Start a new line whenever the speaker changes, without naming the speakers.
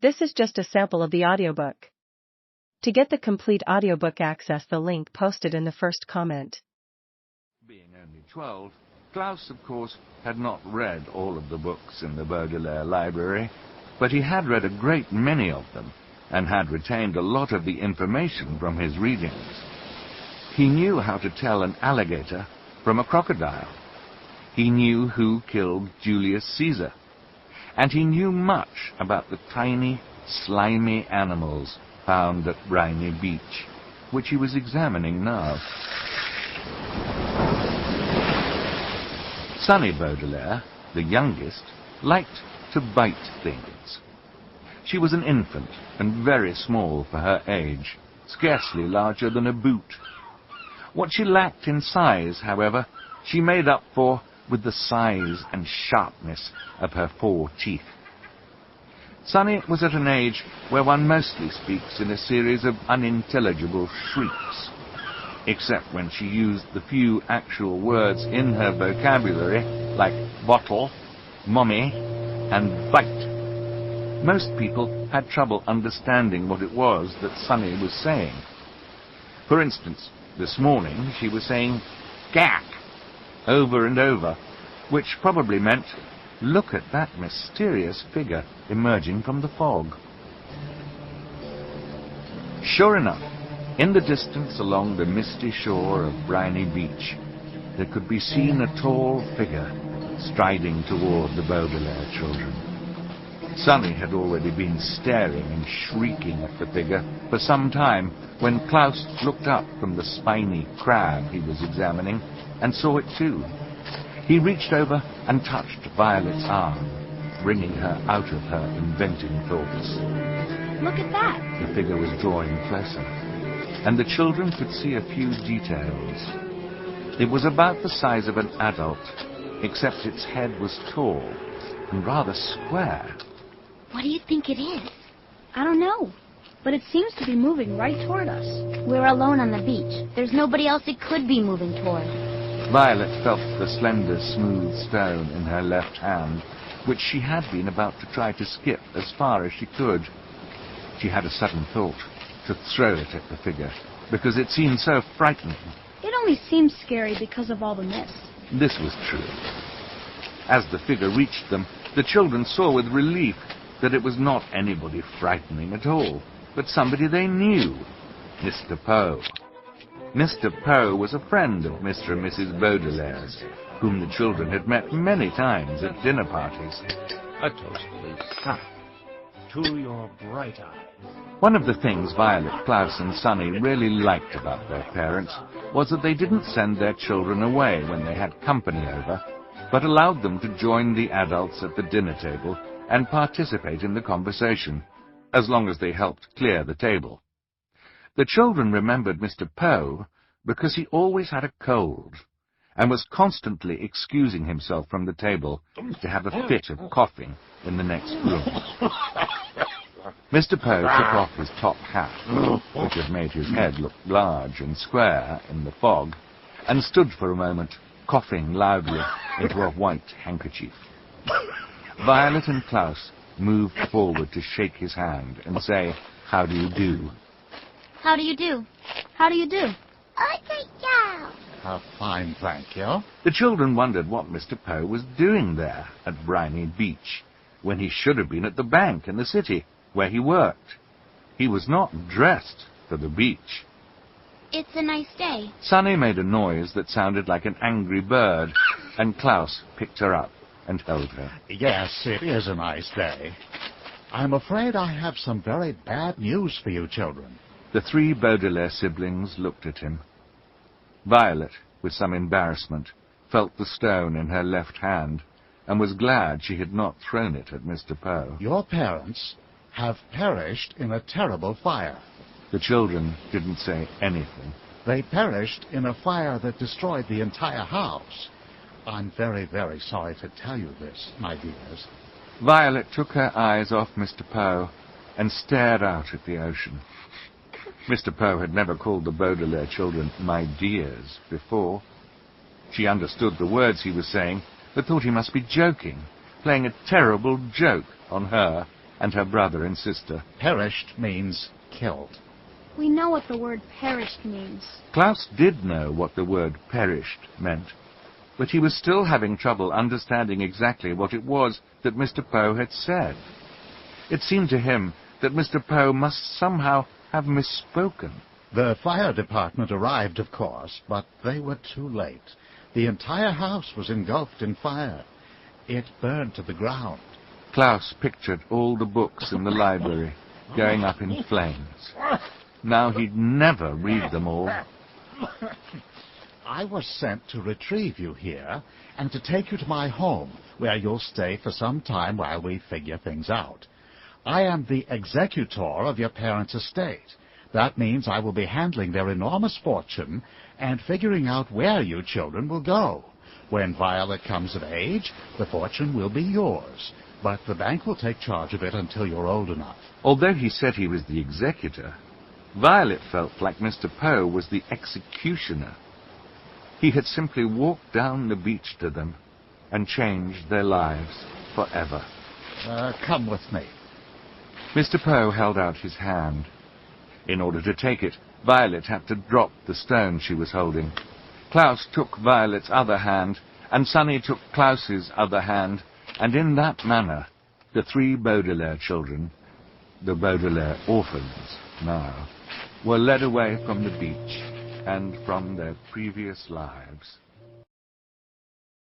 This is just a sample of the audiobook. To get the complete audiobook, access the link posted in the first comment.
Being only 12, Klaus, of course, had not read all of the books in the Baudelaire library, but he had read a great many of them, and had retained a lot of the information from his readings. He knew how to tell an alligator from a crocodile. He knew who killed Julius Caesar, and he knew much about the tiny, slimy animals found at Briny Beach, which he was examining now. Sunny Baudelaire, the youngest, liked to bite things. She was an infant and very small for her age, scarcely larger than a boot. What she lacked in size, however, she made up for with the size and sharpness of her 4 teeth. Sunny was at an age where one mostly speaks in a series of unintelligible shrieks, except when she used the few actual words in her vocabulary, like bottle, mommy, and bite. Most people had trouble understanding what it was that Sunny was saying. For instance, this morning she was saying gack over and over, which probably meant, look at that mysterious figure emerging from the fog. Sure enough, in the distance along the misty shore of Briny Beach, there could be seen a tall figure striding toward the Baudelaire children. Sunny had already been staring and shrieking at the figure for some time when Klaus looked up from the spiny crab he was examining and saw it too. He reached over and touched Violet's arm, bringing her out of her inventing thoughts.
Look at that!
The figure was drawing closer, and the children could see a few details. It was about the size of an adult, except its head was tall and rather square.
What do you think it is? I don't know, but it seems to be moving right toward us. We're alone on the beach. There's nobody else it could be moving toward.
Violet felt the slender, smooth stone in her left hand, which she had been about to try to skip as far as she could. She had a sudden thought to throw it at the figure, because it seemed so frightening.
It only seems scary because of all the mist.
This was true. As the figure reached them, the children saw with relief that it was not anybody frightening at all, but somebody they knew, Mr. Poe. Mr. Poe was a friend of Mr. and Mrs. Baudelaire's, whom the children had met many times at dinner parties.
A toast, please. To your bright eyes.
One of the things Violet, Klaus, and Sunny really liked about their parents was that they didn't send their children away when they had company over, but allowed them to join the adults at the dinner table and participate in the conversation, as long as they helped clear the table. The children remembered Mr. Poe because he always had a cold, and was constantly excusing himself from the table to have a fit of coughing in the next room. Mr. Poe took off his top hat, which had made his head look large and square in the fog, and stood for a moment, coughing loudly into a white handkerchief. Violet and Klaus moved forward to shake his hand and say, "How do you do?"
How do you do? How do you do?
Fine, thank you.
The children wondered what Mr. Poe was doing there at Briny Beach, when he should have been at the bank in the city, where he worked. He was not dressed for the beach.
It's a nice day.
Sunny made a noise that sounded like an angry bird, and Klaus picked her up and held her.
Yes, it is a nice day. I'm afraid I have some very bad news for you children.
The 3 Baudelaire siblings looked at him. Violet, with some embarrassment, felt the stone in her left hand, and was glad she had not thrown it at Mr. Poe.
Your parents have perished in a terrible fire.
The children didn't say anything.
They perished in a fire that destroyed the entire house. I'm very, very sorry to tell you this, my dears.
Violet took her eyes off Mr. Poe and stared out at the ocean. Mr. Poe had never called the Baudelaire children "my dears" before. She understood the words he was saying, but thought he must be joking, playing a terrible joke on her and her brother and sister.
Perished means killed.
We know what the word perished means.
Klaus did know what the word perished meant, but he was still having trouble understanding exactly what it was that Mr. Poe had said. It seemed to him that Mr. Poe must somehow have misspoken.
The fire department arrived, of course, but they were too late. The entire house was engulfed in fire. It burned to the ground.
Klaus pictured all the books in the library going up in flames. Now he'd never read them all.
I was sent to retrieve you here and to take you to my home, where you'll stay for some time while we figure things out. I am the executor of your parents' estate. That means I will be handling their enormous fortune and figuring out where you children will go. When Violet comes of age, the fortune will be yours, but the bank will take charge of it until you're old enough.
Although he said he was the executor, Violet felt like Mr. Poe was the executioner. He had simply walked down the beach to them and changed their lives forever.
Come with me.
Mr. Poe held out his hand. In order to take it, Violet had to drop the stone she was holding. Klaus took Violet's other hand, and Sonny took Klaus's other hand, and in that manner, the 3 Baudelaire children, the Baudelaire orphans now, were led away from the beach and from their previous lives.